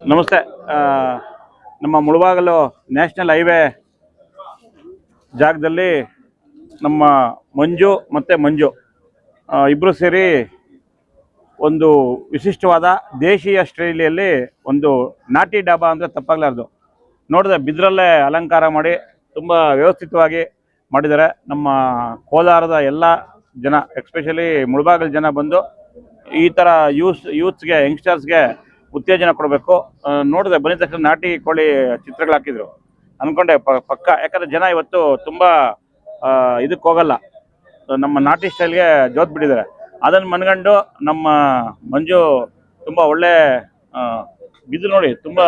ನಮಸ್ತೆ. ನಮ್ಮ Mulbagal national highway ಜಾಗದಲ್ಲಿ ನಮ್ಮ ಮಂಜು ಮತ್ತು ಮಂಜು ಇಬ್ಬರು ಸೇರಿ ಒಂದು ವಿಶಿಷ್ಟವಾದ ದೇಶೀಯ ಶೈಲಿಯಲ್ಲಿ ಒಂದು ನಾಟಿ ಡಾಬಾ ಅಂದರೆ ತಪ್ಪಾಗಲಾರ್ದು. ನೋಡಿದ್ರೆ ಬಿದಿರಲ್ಲೇ ಅಲಂಕಾರ ಮಾಡಿ ತುಂಬ ವ್ಯವಸ್ಥಿತವಾಗಿ ಮಾಡಿದ್ದಾರೆ. ನಮ್ಮ ಕೋಲಾರದ ಎಲ್ಲ ಜನ, ಎಸ್ಪೆಷಲಿ ಮುಳಬಾಗಿಲು ಜನ ಬಂದು ಈ ಥರ ಯೂತ್ಸ್ಗೆ, ಯಂಗ್ಸ್ಟರ್ಸ್ಗೆ ಉತ್ತೇಜನ ಕೊಡಬೇಕು. ನೋಡಿದೆ ಬಂದಿದ ತಕ್ಷಣ ನಾಟಿ ಕೋಳಿ ಚಿತ್ರಗಳು ಹಾಕಿದ್ರು, ಅಂದ್ಕೊಂಡೆ ಪಕ್ಕ. ಯಾಕಂದರೆ ಜನ ಇವತ್ತು ತುಂಬ ಇದಕ್ಕೆ ಹೋಗಲ್ಲ, ನಮ್ಮ ನಾಟಿ ಸ್ಟೈಲ್ಗೆ ಜೋತ್ ಬಿಟ್ಟಿದ್ದಾರೆ. ಅದನ್ನು ಮನ್ಗಂಡು ನಮ್ಮ ಮಂಜು ತುಂಬ ಒಳ್ಳೆ ಬಿದ್ದು ನೋಡಿ, ತುಂಬ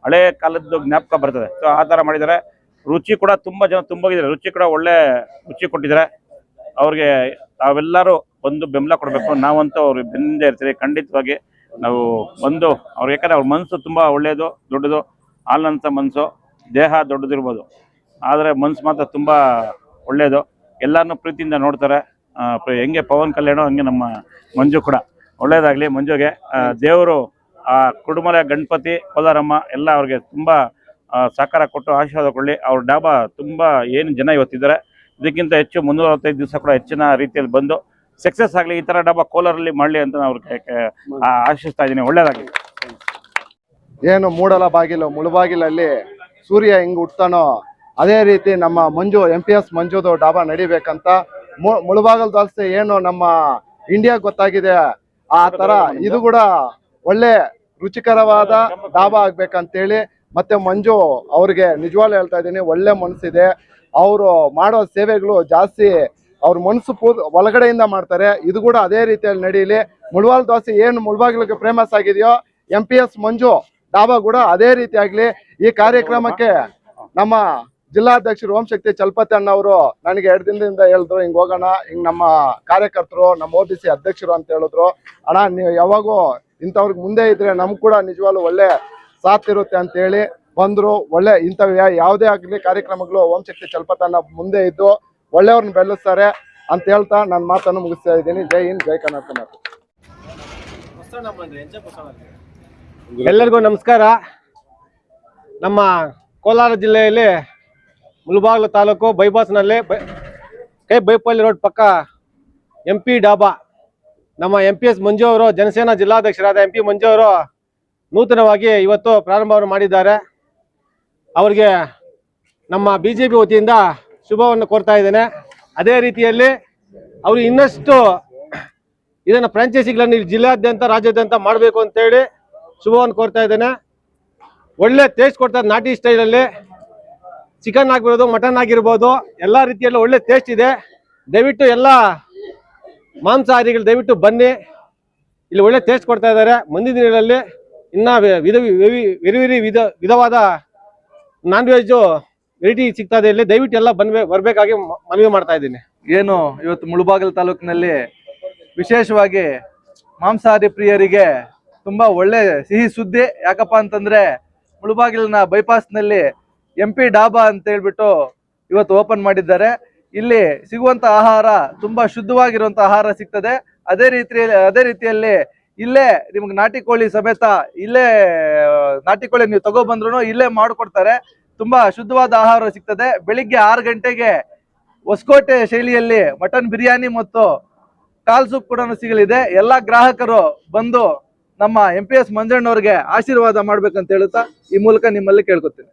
ಹಳೆ ಕಾಲದ್ದು ಜ್ಞಾಪಕ ಬರ್ತದೆ. ಸೊ ಆ ಥರ ಮಾಡಿದ್ದಾರೆ. ರುಚಿ ಕೂಡ ತುಂಬ ಜನ ತುಂಬೋಗಿದ್ದಾರೆ, ರುಚಿ ಕೂಡ ಒಳ್ಳೆ ರುಚಿ ಕೊಟ್ಟಿದ್ದಾರೆ. ಅವ್ರಿಗೆ ತಾವೆಲ್ಲರೂ ಒಂದು ಬೆಂಬಲ ಕೊಡಬೇಕು. ನಾವಂತೂ ಅವ್ರಿಗೆ ಬೆನ್ನಿಂದ ಇರ್ತೀವಿ ಖಂಡಿತವಾಗಿ. ನಾವು ಒಂದು ಅವ್ರಿಗೆ, ಯಾಕಂದರೆ ಅವ್ರ ಮನಸ್ಸು ತುಂಬ ಒಳ್ಳೆಯದು, ದೊಡ್ಡದು. ಹಾಲಂತ ಮನಸ್ಸು, ದೇಹ ದೊಡ್ಡದಿರ್ಬೋದು, ಆದರೆ ಮನಸ್ಸು ಮಾತ್ರ ತುಂಬ ಒಳ್ಳೆಯದು. ಎಲ್ಲರನ್ನೂ ಪ್ರೀತಿಯಿಂದ ನೋಡ್ತಾರೆ. ಹೆಂಗೆ ಪವನ್ ಕಲ್ಯಾಣ ಹಂಗೆ ನಮ್ಮ ಮಂಜು ಕೂಡ. ಒಳ್ಳೆಯದಾಗಲಿ ಮಂಜುಗೆ. ದೇವರು ಆ ಕುಡುಮಲ ಗಣಪತಿ, ಕೋಲಾರಮ್ಮ ಎಲ್ಲ ಅವ್ರಿಗೆ ತುಂಬ ಸಹಕಾರ ಕೊಟ್ಟು ಆಶೀರ್ವಾದ ಕೊಡಲಿ. ಅವ್ರ ಡಾಬಾ ತುಂಬ ಏನು ಜನ ಇವತ್ತಿದ್ದಾರೆ, ಇದಕ್ಕಿಂತ ಹೆಚ್ಚು 365 ದಿವಸ ಕೂಡ ಹೆಚ್ಚಿನ ರೀತಿಯಲ್ಲಿ ಬಂದು ಸಕ್ಸಸ್ ಆಗಲಿ. ಈ ಥರ ಡಾಬಾ ಕೋಲಾರಲ್ಲಿ ಮಾಡಲಿ ಅಂತ ಅವ್ರಿಗೆ ಆಶಿಸ್ತಾ ಇದ್ದೀನಿ. ಒಳ್ಳೆಯದಾಗಲಿ. ಏನು ಮೂಡಲ ಬಾಗಿಲು, ಮುಳುಬಾಗಿಲಲ್ಲಿ ಸೂರ್ಯ ಹಿಂಗೆ ಹುಟ್ತಾನೋ ಅದೇ ರೀತಿ ನಮ್ಮ ಮಂಜು MPS ಮಂಜುದು ಡಾಬಾ ನಡಿಬೇಕಂತ ಮುಳುಬಾಗಿಲು ದೋಸೆ ಏನು ನಮ್ಮ ಇಂಡಿಯಾ ಗೊತ್ತಾಗಿದೆ, ಆ ಥರ ಇದು ಕೂಡ ಒಳ್ಳೆ ರುಚಿಕರವಾದ ಡಾಬಾ ಆಗ್ಬೇಕಂತೇಳಿ. ಮತ್ತೆ ಮಂಜು ಅವ್ರಿಗೆ ನಿಜವಾಗ್ಲೂ ಹೇಳ್ತಾ ಇದ್ದೀನಿ, ಒಳ್ಳೆ ಮನಸ್ಸಿದೆ. ಅವರು ಮಾಡೋ ಸೇವೆಗಳು ಜಾಸ್ತಿ ಅವ್ರ ಮನಸ್ಸು ಒಳಗಡೆಯಿಂದ ಮಾಡ್ತಾರೆ. ಇದು ಕೂಡ ಅದೇ ರೀತಿಯಲ್ಲಿ ನಡೀಲಿ. ಮುಳಬಾಗಿಲು ದೋಸೆ ಏನು ಮುಳಬಾಗಿಲಿಗೆ ಫೇಮಸ್ ಆಗಿದೆಯೋ, MPS ಮಂಜು ಡಾಬಾ ಕೂಡ ಅದೇ ರೀತಿ ಆಗಲಿ. ಈ ಕಾರ್ಯಕ್ರಮಕ್ಕೆ ನಮ್ಮ ಜಿಲ್ಲಾಧ್ಯಕ್ಷರು ಓಂಶಕ್ತಿ ಚಲಪತಿ ಅಣ್ಣವರು ನನಗೆ 2 ದಿನದಿಂದ ಹೇಳಿದ್ರು, ಹಿಂಗೆ ಹೋಗೋಣ, ಹಿಂಗೆ ನಮ್ಮ ಕಾರ್ಯಕರ್ತರು, ನಮ್ಮ OBC ಅಧ್ಯಕ್ಷರು ಅಂತ ಹೇಳಿದ್ರು. ಅಣ್ಣ ನೀವು ಯಾವಾಗೂ ಇಂಥವ್ರಿಗೆ ಮುಂದೆ ಇದ್ರೆ ನಮ್ಗೆ ಕೂಡ ನಿಜವಾಗ್ಲೂ ಒಳ್ಳೆ ಸಾಥ್ ಇರುತ್ತೆ ಅಂತೇಳಿ ಬಂದರು. ಒಳ್ಳೆ ಇಂಥವು ಯಾವುದೇ ಆಗಲಿ ಕಾರ್ಯಕ್ರಮಗಳು ಓಂಶಕ್ತಿ ಚಲಪತಿ ಅಣ್ಣ ಮುಂದೆ ಇದ್ದು ಒಳ್ಳೆಯವ್ರನ್ನ ಬೆಳೆಸ್ತಾರೆ ಅಂತ ಹೇಳ್ತಾ ನನ್ನ ಮಾತನ್ನು ಮುಗಿಸ್ತಾ ಇದ್ದೀನಿ. ಜೈ ಹಿಂದ್, ಜೈ ಕರ್ನಾಟಕ. ಎಲ್ಲರಿಗೂ ನಮಸ್ಕಾರ. ನಮ್ಮ ಕೋಲಾರ ಜಿಲ್ಲೆಯಲ್ಲಿ ಮುಳಬಾಗಿಲು ತಾಲೂಕು ಬೈಪಾಸ್ನಲ್ಲಿ ಬೈಪಲ್ಲಿ ರೋಡ್ ಪಕ್ಕ MP ಡಾಬಾ, ನಮ್ಮ MPS ಮಂಜು ಅವರು, ಜನಸೇನಾ ಜಿಲ್ಲಾಧ್ಯಕ್ಷರಾದ MP ಮಂಜು ಅವರು ನೂತನವಾಗಿ ಇವತ್ತು ಪ್ರಾರಂಭವನ್ನು ಮಾಡಿದ್ದಾರೆ. ಅವರಿಗೆ ನಮ್ಮ BJP ವತಿಯಿಂದ ಶುಭವನ್ನು ಕೋರ್ತಾ ಇದ್ದೇನೆ. ಅದೇ ರೀತಿಯಲ್ಲಿ ಅವರು ಇನ್ನಷ್ಟು ಇದನ್ನು ಫ್ರಾಂಚೈಸಿಗಳನ್ನು ಜಿಲ್ಲಾದ್ಯಂತ, ರಾಜ್ಯಾದ್ಯಂತ ಮಾಡಬೇಕು ಅಂತೇಳಿ ಶುಭವನ್ನು ಕೋರ್ತಾ ಇದ್ದೇನೆ. ಒಳ್ಳೆ ಟೇಸ್ಟ್ ಕೊಡ್ತಾರೆ ನಾಟಿ ಸ್ಟೈಲಲ್ಲಿ. ಚಿಕನ್ ಆಗಿರ್ಬೋದು, ಮಟನ್ ಆಗಿರ್ಬೋದು, ಎಲ್ಲ ರೀತಿಯಲ್ಲೂ ಒಳ್ಳೆ ಟೇಸ್ಟ್ ಇದೆ. ದಯವಿಟ್ಟು ಎಲ್ಲ ಮಾಂಸಾಹಾರಿಗಳು ದಯವಿಟ್ಟು ಬನ್ನಿ, ಇಲ್ಲಿ ಒಳ್ಳೆ ಟೇಸ್ಟ್ ಕೊಡ್ತಾ ಇದ್ದಾರೆ. ಮುಂದಿನ ದಿನಗಳಲ್ಲಿ ಇನ್ನೂ ವಿಧವಾದ ನಾನ್ ವೆಜ್ ವೆರೈಟಿ ಸಿಗ್ತಾ ಇದೆ ಇಲ್ಲಿ. ದಯವಿಟ್ಟು ಎಲ್ಲ ಬರಬೇಕಾಗಿ ಮನವಿ ಮಾಡ್ತಾ ಇದ್ದೀನಿ. ಏನು ಇವತ್ತು ಮುಳಬಾಗಿಲು ತಾಲೂಕಿನಲ್ಲಿ ವಿಶೇಷವಾಗಿ ಮಾಂಸಾಹಾರಿ ಪ್ರಿಯರಿಗೆ ತುಂಬ ಒಳ್ಳೆ ಸಿಹಿ ಸುದ್ದಿ. ಯಾಕಪ್ಪ ಅಂತಂದರೆ ಮುಳಬಾಗಿಲಿನ ಬೈಪಾಸ್ನಲ್ಲಿ MP ಡಾಬಾ ಅಂತ ಹೇಳ್ಬಿಟ್ಟು ಇವತ್ತು ಓಪನ್ ಮಾಡಿದ್ದಾರೆ. ಇಲ್ಲಿ ಸಿಗುವಂಥ ಆಹಾರ ತುಂಬ ಶುದ್ಧವಾಗಿರುವಂಥ ಆಹಾರ ಸಿಗ್ತದೆ. ಅದೇ ರೀತಿಯಲ್ಲಿ ಇಲ್ಲೇ ನಿಮ್ಗೆ ನಾಟಿ ಕೋಳಿ ಸಮೇತ ಇಲ್ಲೇ ನಾಟಿ ಕೋಳಿ ನೀವು ತಗೊಬಂದ್ರು ಇಲ್ಲೇ ಮಾಡಿಕೊಡ್ತಾರೆ. ತುಂಬ ಶುದ್ಧವಾದ ಆಹಾರ ಸಿಗ್ತದೆ. ಬೆಳಿಗ್ಗೆ 6 ಗಂಟೆಗೆ ಹೊಸಕೋಟೆ ಶೈಲಿಯಲ್ಲಿ ಮಟನ್ ಬಿರಿಯಾನಿ ಮತ್ತು ಕಾಲ್ ಸೂಪ್ ಕೂಡ ಸಿಗಲಿದೆ. ಎಲ್ಲ ಗ್ರಾಹಕರು ಬಂದು ನಮ್ಮ MPS ಮಂಜಣ್ಣವ್ರಿಗೆ ಆಶೀರ್ವಾದ ಮಾಡ್ಬೇಕಂತ ಹೇಳುತ್ತಾ ಈ ಮೂಲಕ ನಿಮ್ಮಲ್ಲಿ ಕೇಳ್ಕೊತೀನಿ.